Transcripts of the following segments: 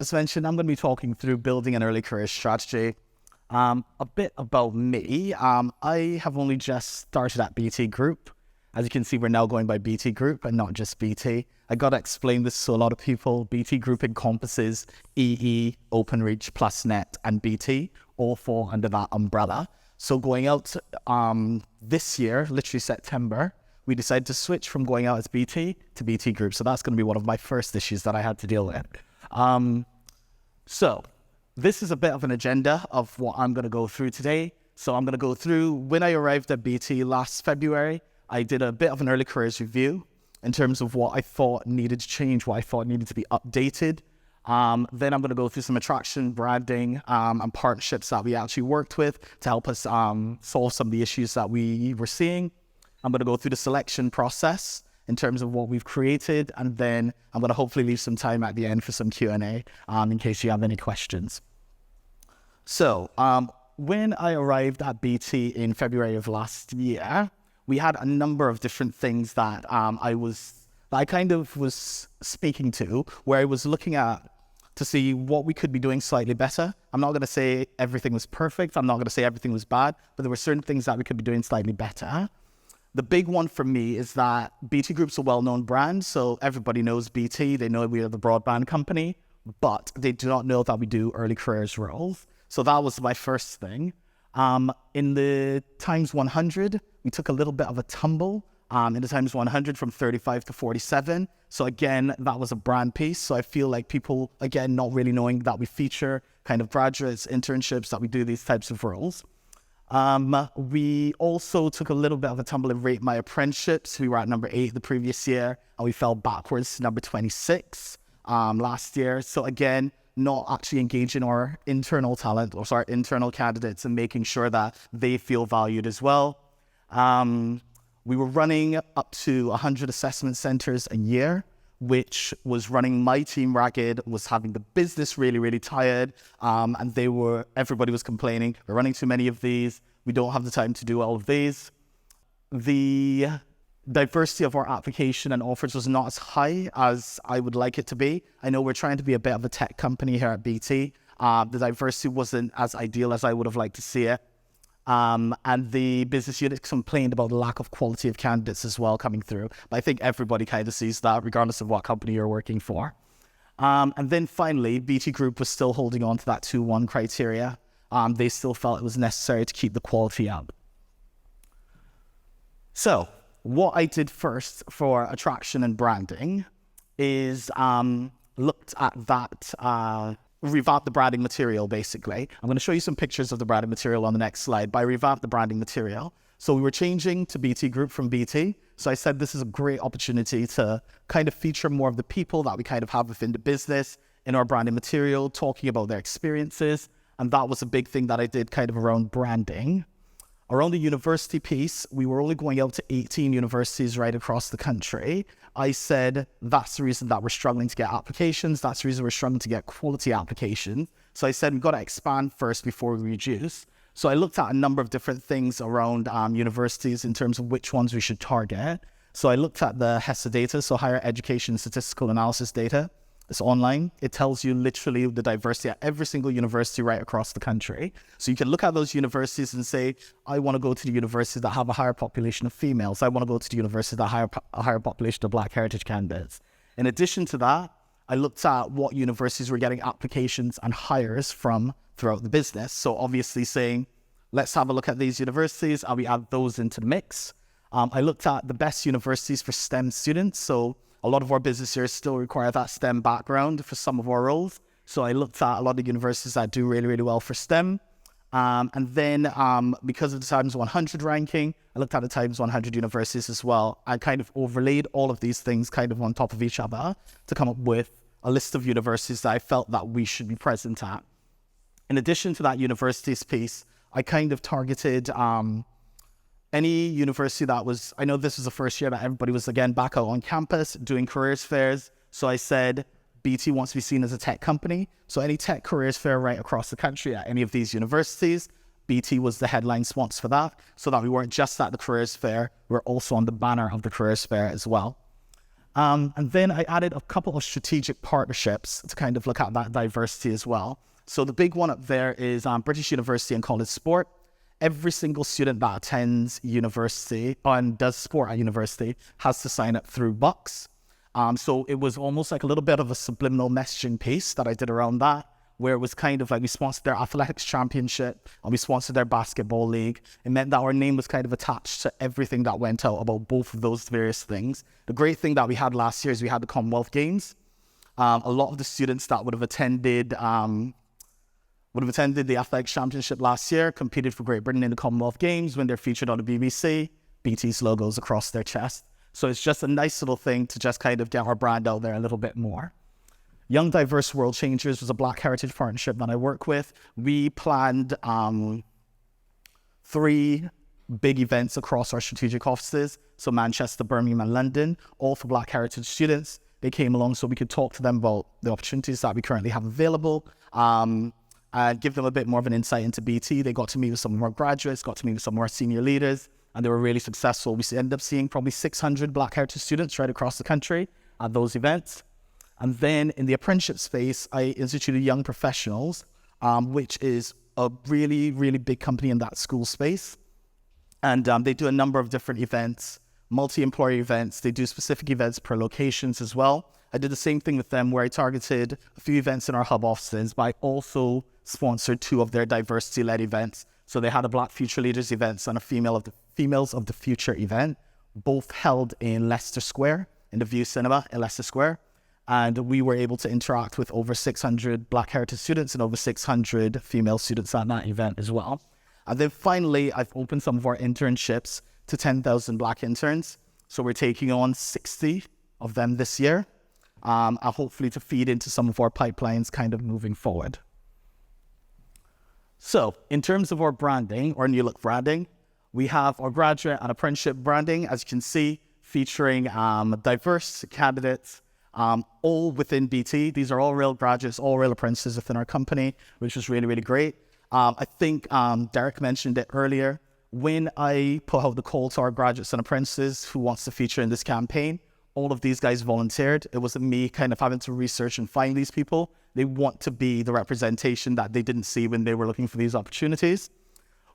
as mentioned, I'm going to be talking through building an early career strategy. A bit about me. I have only just started at BT Group. As you can see, we're now going by BT Group and not just BT. I got to explain this to a lot of people. BT Group encompasses EE, OpenReach, PlusNet, and BT, all fall under that umbrella. So going out this year, literally September, we decided to switch from going out as BT to BT Group. So that's going to be one of my first issues that I had to deal with. So this is a bit of an agenda of what I'm going to go through today. So I'm going to go through when I arrived at BT last February. I did a bit of an early careers review in terms of what I thought needed to change, what I thought needed to be updated. Then I'm going to go through some attraction, branding, and partnerships that we actually worked with to help us solve some of the issues that we were seeing. I'm going to go through the selection process in terms of what we've created, and then I'm going to hopefully leave some time at the end for some Q&A in case you have any questions. So when I arrived at BT in February of last year, we had a number of different things that I kind of was speaking to, where I was looking at to see what we could be doing slightly better. I'm not going to say everything was perfect. I'm not going to say everything was bad, but there were certain things that we could be doing slightly better. The big one for me is that BT Group's a well-known brand, so everybody knows BT. They know we are the broadband company, but they do not know that we do early careers roles. So that was my first thing. In the Times 100, we took a little bit of a tumble in the Times 100 from 35 to 47. So again, that was a brand piece. So I feel like people, again, not really knowing that we feature kind of graduates, internships, that we do these types of roles. We also took a little bit of a tumble in Rate My Apprenticeships. We were at number 8 the previous year, and we fell backwards to number 26 last year. So again, not actually engaging our internal talent, or sorry, internal candidates, and making sure that they feel valued as well. We were running up to 100 assessment centers a year, which was running my team ragged, was having the business really, really tired. And everybody was complaining, we're running too many of these. We don't have the time to do all of these. The diversity of our application and offers was not as high as I would like it to be. I know we're trying to be a bit of a tech company here at BT. The diversity wasn't as ideal as I would have liked to see it. And the business unit complained about the lack of quality of candidates as well coming through. But I think everybody kind of sees that regardless of what company you're working for. And then finally, BT Group was still holding on to that 2-1 criteria. They still felt it was necessary to keep the quality up. So what I did first for attraction and branding is looked at that, revamp the branding material, basically. I'm going to show you some pictures of the branding material on the next slide, but I revamped the branding material. So we were changing to BT Group from BT. So I said this is a great opportunity to kind of feature more of the people that we kind of have within the business in our branding material, talking about their experiences. And that was a big thing that I did kind of around branding. Around the university piece, we were only going out to 18 universities right across the country. I said that's the reason that we're struggling to get applications. That's the reason we're struggling to get quality applications. So I said we've got to expand first before we reduce. So I looked at a number of different things around universities in terms of which ones we should target. So I looked at the HESA data, so Higher Education Statistical Analysis data. It's online. It tells you literally the diversity at every single university right across the country. So you can look at those universities and say, I want to go to the universities that have a higher population of females. I want to go to the universities that have a higher population of Black heritage candidates. In addition to that, I looked at what universities were getting applications and hires from throughout the business. So obviously saying, let's have a look at these universities and we add those into the mix. I looked at the best universities for STEM students. So a lot of our business here still require that STEM background for some of our roles. So I looked at a lot of universities that do really, really well for STEM. And then because of the Times 100 ranking, I looked at the Times 100 universities as well. I kind of overlaid all of these things kind of on top of each other to come up with a list of universities that I felt that we should be present at. In addition to that universities piece, I kind of targeted any university that was, I know this was the first year that everybody was again back out on campus doing careers fairs. So I said, BT wants to be seen as a tech company. So any tech careers fair right across the country at any of these universities, BT was the headline sponsor for that, so that we weren't just at the careers fair, we're also on the banner of the careers fair as well. And then I added a couple of strategic partnerships to kind of look at that diversity as well. So the big one up there is British University and College Sport. Every single student that attends university and does sport at university has to sign up through Bucks. So it was almost like a little bit of a subliminal messaging piece that I did around that, where it was kind of like we sponsored their athletics championship and we sponsored their basketball league. It meant that our name was kind of attached to everything that went out about both of those various things. The great thing that we had last year is we had the Commonwealth Games. A lot of the students that would have attended the athletics championship last year competed for Great Britain in the Commonwealth Games when they're featured on the BBC, BT's logos across their chest. So it's just a nice little thing to just kind of get our brand out there a little bit more. Young Diverse World Changers was a Black Heritage partnership that I work with. We planned 3 big events across our strategic offices. So Manchester, Birmingham, and London, all for Black Heritage students. They came along so we could talk to them about the opportunities that we currently have available and give them a bit more of an insight into BT. They got to meet with some of our graduates, got to meet with some of our senior leaders, and they were really successful. We ended up seeing probably 600 Black Heritage students right across the country at those events. And then in the apprenticeship space, I instituted Young Professionals, which is a really, really big company in that school space. And they do a number of different events, multi-employer events. They do specific events per locations as well. I did the same thing with them where I targeted a few events in our hub offices, but I also sponsored 2 of their diversity-led events. So they had a Black Future Leaders events and a Females of the Future event, both held in Leicester Square, in the View Cinema in Leicester Square. And we were able to interact with over 600 Black Heritage students and over 600 female students at that event as well. And then finally, I've opened some of our internships to 10,000 Black interns. So we're taking on 60 of them this year, hopefully to feed into some of our pipelines kind of moving forward. So in terms of our branding, or new look branding, we have our graduate and apprenticeship branding, as you can see, featuring diverse candidates, all within BT. These are all real graduates, all real apprentices within our company, which is really, really great. I think Derek mentioned it earlier. When I put out the call to our graduates and apprentices who wants to feature in this campaign, all of these guys volunteered. It wasn't me kind of having to research and find these people. They want to be the representation that they didn't see when they were looking for these opportunities.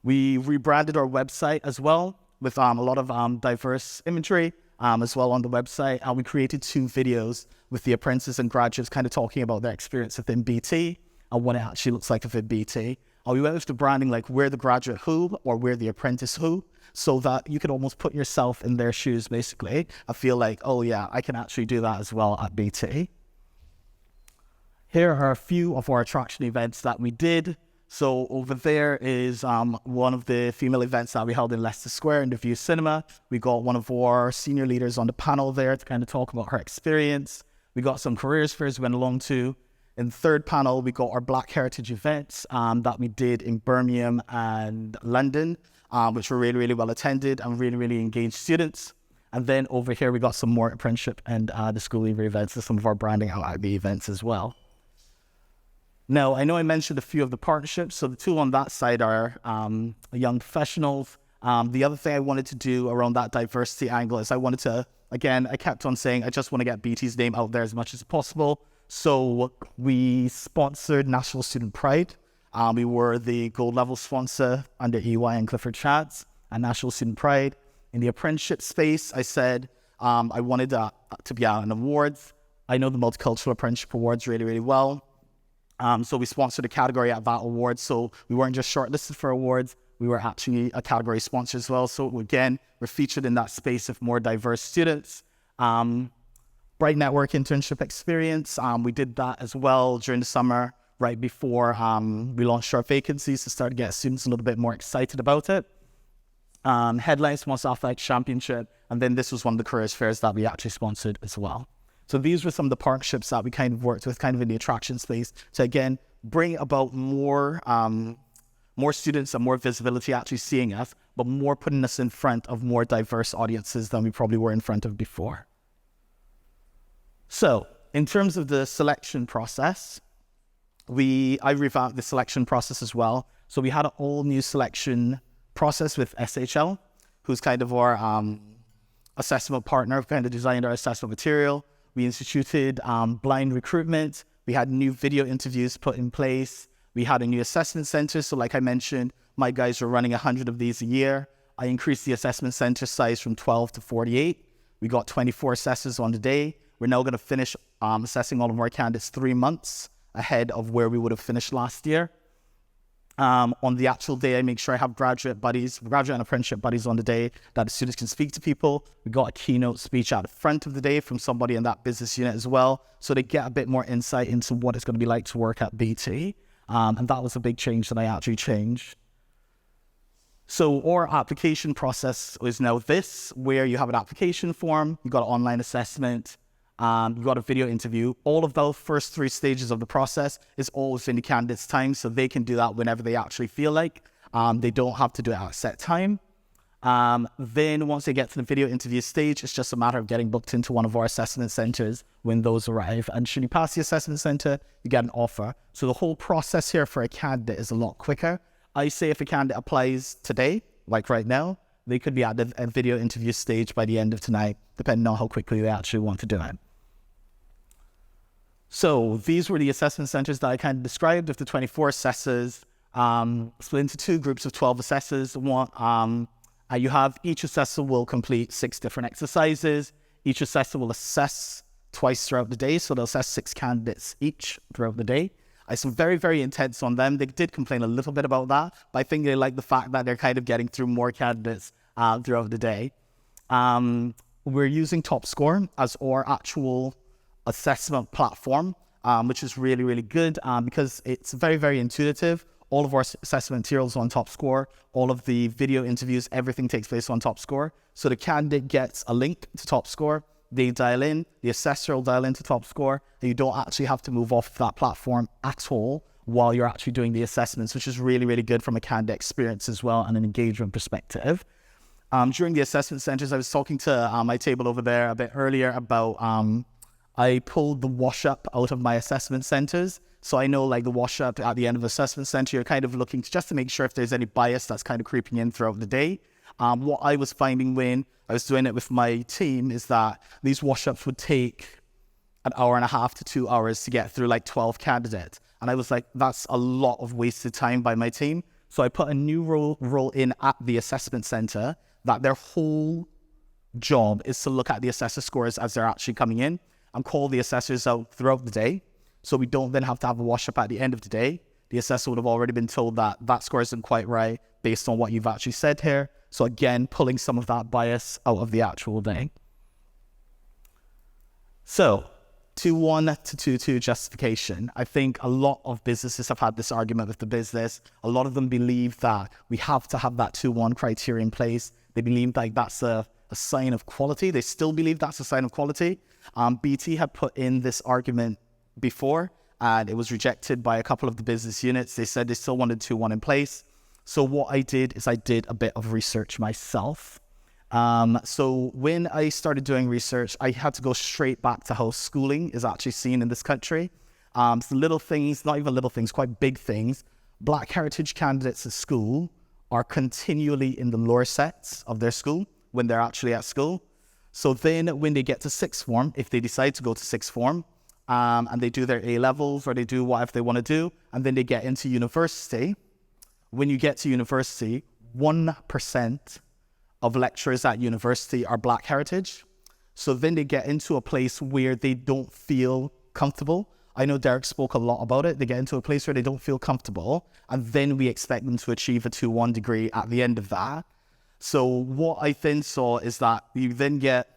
We rebranded our website as well with a lot of diverse imagery as well on the website. And we created 2 videos with the apprentices and graduates kind of talking about their experience within BT and what it actually looks like within BT. We went with the branding like we're the graduate who or we're the apprentice who, so that you could almost put yourself in their shoes basically. I feel like, oh yeah, I can actually do that as well at BT. Here are a few of our attraction events that we did. So over there is one of the female events that we held in Leicester Square in the View Cinema. We got one of our senior leaders on the panel there to kind of talk about her experience. We got some careers fairs we went along to. In the third panel, we got our Black Heritage events that we did in Birmingham and London, which were really, really well attended and really, really engaged students. And then over here, we got some more apprenticeship and the school leaver events and some of our branding out at the events as well. Now, I know I mentioned a few of the partnerships. So the 2 on that side are Young Professionals. The other thing I wanted to do around that diversity angle is I wanted to, again, I kept on saying, I just want to get BT's name out there as much as possible. So we sponsored National Student Pride. We were the gold level sponsor under EY and Clifford Chance and National Student Pride. In the apprenticeship space, I said I wanted to be out in awards. I know the Multicultural Apprenticeship Awards really, really well. So we sponsored a category at that award. So we weren't just shortlisted for awards, we were actually a category sponsor as well. So again, we're featured in that space of more diverse students. Bright Network internship experience. We did that as well during the summer, right before we launched our vacancies to start to get students a little bit more excited about it. Headline sponsor Athletics Championship. And then this was one of the careers fairs that we actually sponsored as well. So these were some of the partnerships that we kind of worked with kind of in the attraction space to, again, bring about more students and more visibility actually seeing us, but more putting us in front of more diverse audiences than we probably were in front of before. So in terms of the selection process, I revamped the selection process as well. So we had an all new selection process with SHL, who's kind of our assessment partner, kind of designed our assessment material. We instituted blind recruitment. We had new video interviews put in place. We had a new assessment center. So like I mentioned, my guys were running 100 of these a year. I increased the assessment center size from 12 to 48. We got 24 assessors on the day. We're now going to finish assessing all of our candidates 3 months ahead of where we would have finished last year. On the actual day, I make sure I have graduate and apprenticeship buddies on the day that the students can speak to people. We got a keynote speech at the front of the day from somebody in that business unit as well, so they get a bit more insight into what it's going to be like to work at BT. And that was a big change that I actually changed. So our application process is now this, where you have an application form, you got an online assessment, you got a video interview. All of those first 3 stages of the process is all within the candidate's time, so they can do that whenever they actually feel like. They don't have to do it at a set time. Then once they get to the video interview stage, it's just a matter of getting booked into one of our assessment centers when those arrive. And should you pass the assessment center, you get an offer. So the whole process here for a candidate is a lot quicker. I say if a candidate applies today, like right now, they could be at the video interview stage by the end of tonight, depending on how quickly they actually want to do it. So these were the assessment centers that I kind of described with the 24 assessors, split into 2 groups of 12 assessors. You have each assessor will complete 6 different exercises. Each assessor will assess twice throughout the day, so they'll assess 6 candidates each throughout the day. I was very, very intense on them. They did complain a little bit about that, but I think they like the fact that they're kind of getting through more candidates throughout the day. We're using TopScore as our actual assessment platform, which is really, really good because it's very, very intuitive. All of our assessment materials on TopScore, all of the video interviews, everything takes place on TopScore. So the candidate gets a link to TopScore, they dial in, the assessor will dial into TopScore, and you don't actually have to move off that platform at all while you're actually doing the assessments, which is really, really good from a candidate experience as well and an engagement perspective. During the assessment centers, I was talking to my table over there a bit earlier about I pulled the wash-up out of my assessment centers. So I know like the wash-up at the end of assessment center, you're kind of looking just to make sure if there's any bias that's kind of creeping in throughout the day. What I was finding when I was doing it with my team is that these wash-ups would take 1.5 hours to 2 hours to get through like 12 candidates. And I was like, that's a lot of wasted time by my team. So I put a new role in at the assessment center that their whole job is to look at the assessor scores as they're actually coming in and call the assessors out throughout the day. So we don't then have to have a wash-up at the end of the day. The assessor would have already been told that that score isn't quite right based on what you've actually said here. So again, pulling some of that bias out of the actual day. So 2-1 to 2-2 justification. I think a lot of businesses have had this argument with the business. A lot of them believe that we have to have that 2-1 criteria in place. They believe like that's a sign of quality. They still believe that's a sign of quality. BT had put in this argument before and it was rejected by a couple of the business units. They said they still wanted 2-1 in place. So what I did is I did a bit of research myself. So when I started doing research, I had to go straight back to how schooling is actually seen in this country. So little things, not even little things, quite big things. Black heritage candidates at school are continually in the lower sets of their school when they're actually at school. So then when they get to sixth form, if they decide to go to sixth form, and they do their A-levels or they do whatever they want to do, and then they get into university, when you get to university, 1% of lecturers at university are Black heritage. So then they get into a place where they don't feel comfortable. I know Derek spoke a lot about it. They get into a place where they don't feel comfortable, and then we expect them to achieve a 2-1 degree at the end of that. So what I then saw is that you then get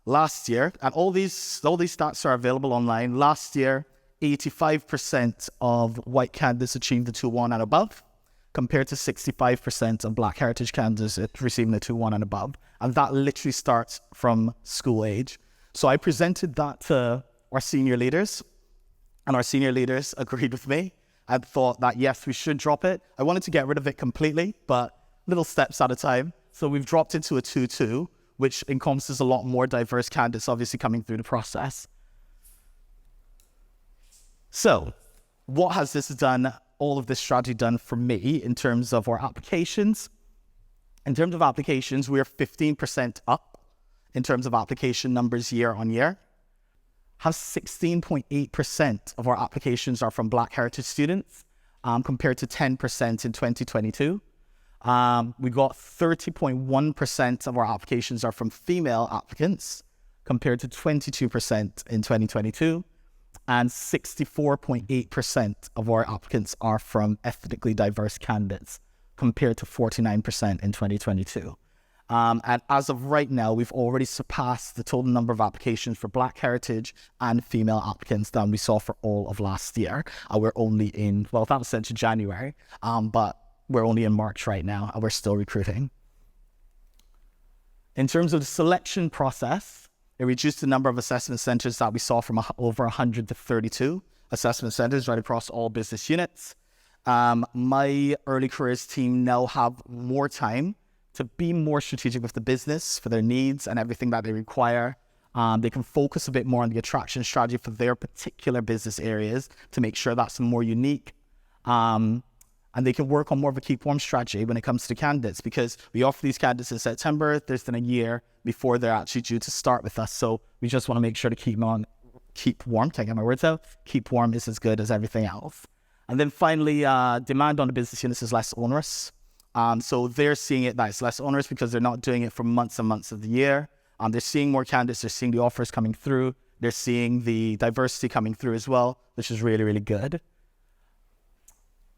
last year, and all these stats are available online. Last year, 85% of white candidates achieved the 2-1 and above, compared to 65% of Black heritage candidates receiving the 2-1 and above. And that literally starts from school age. So I presented that to our senior leaders, and our senior leaders agreed with me and thought that, yes, we should drop it. I wanted to get rid of it completely, but little steps at a time. So we've dropped it to a 2-2, which encompasses a lot more diverse candidates obviously coming through the process. So what has this done, all of this strategy done for me in terms of our applications? In terms of applications, we're 15% up in terms of application numbers year on year. Have 16.8% of our applications are from Black heritage students, compared to 10% in 2022. We got 30.1% of our applications are from female applicants, compared to 22% in 2022. And 64.8% of our applicants are from ethnically diverse candidates, compared to 49% in 2022. And as of right now, we've already surpassed the total number of applications for Black heritage and female applicants than we saw for all of last year. We're only in, well, that was sent to January, but we're only in March right now, and we're still recruiting. In terms of the selection process, it reduced the number of assessment centers that we saw from over 100 to 32 assessment centers right across all business units. My early careers team now have more time to be more strategic with the business for their needs and everything that they require. They can focus a bit more on the attraction strategy for their particular business areas to make sure that's more unique. And they can work on more of a keep warm strategy when it comes to candidates, because we offer these candidates in September. There's then a year before they're actually due to start with us. So we just want to make sure to keep warm. Can't get my words out. Keep warm is as good as everything else. And then finally, demand on the business units is less onerous. So they're seeing it that it's less onerous because they're not doing it for months and months of the year. They're seeing more candidates. They're seeing the offers coming through. They're seeing the diversity coming through as well, which is really, really good.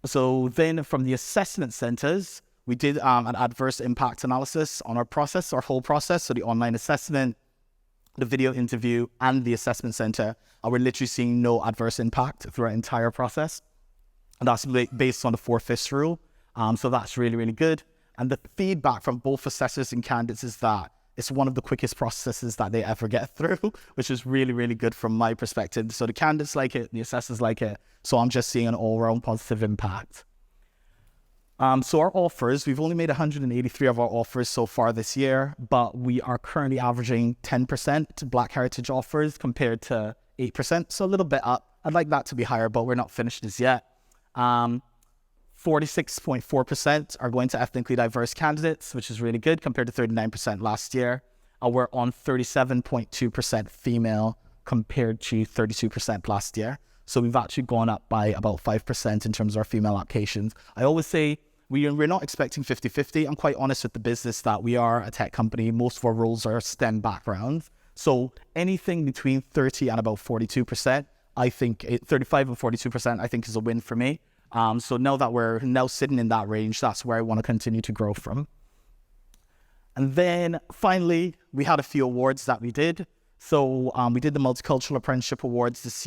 So then from the assessment centers, we did an adverse impact analysis on our process, our whole process. So the online assessment, the video interview, and the assessment center. We're literally seeing no adverse impact through our entire process. And that's based on the 4/5 rule. So that's really, really good. And the feedback from both assessors and candidates is that it's one of the quickest processes that they ever get through, which is really, really good from my perspective. So the candidates like it, the assessors like it. So I'm just seeing an all-round positive impact. So our offers, we've only made 183 of our offers so far this year, but we are currently averaging 10% Black heritage offers compared to 8%. So a little bit up. I'd like that to be higher, but we're not finished as yet. 46.4% are going to ethnically diverse candidates, which is really good compared to 39% last year. We're on 37.2% female compared to 32% last year. So we've actually gone up by about 5% in terms of our female applications. I always say we're not expecting 50-50. I'm quite honest with the business that we are a tech company. Most of our roles are STEM backgrounds. So anything between 30 and about 42%, I think 35 and 42%, I think is a win for me. So now that we're now sitting in that range, that's where I want to continue to grow from. And then finally, we had a few awards that we did. So we did the Multicultural Apprenticeship Awards last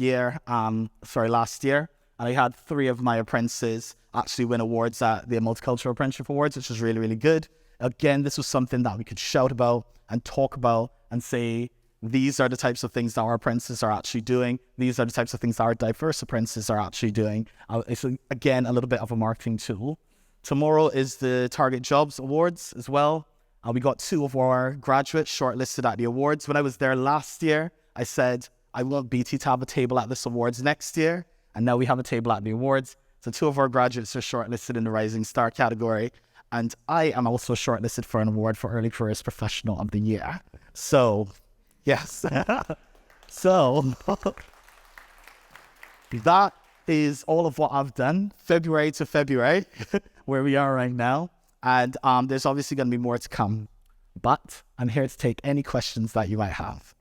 year. And I had 3 of my apprentices actually win awards at the Multicultural Apprenticeship Awards, which was really, really good. Again, this was something that we could shout about and talk about and say, these are the types of things that our apprentices are actually doing. These are the types of things that our diverse apprentices are actually doing. It's, again, a little bit of a marketing tool. Tomorrow is the Target Jobs Awards as well. We got 2 of our graduates shortlisted at the awards. When I was there last year, I said, I want BT to have a table at this awards next year. And now we have a table at the awards. So 2 of our graduates are shortlisted in the Rising Star category. And I am also shortlisted for an award for Early Careers Professional of the Year. So... yes. So that is all of what I've done, February to February, where we are right now. And there's obviously going to be more to come. But I'm here to take any questions that you might have.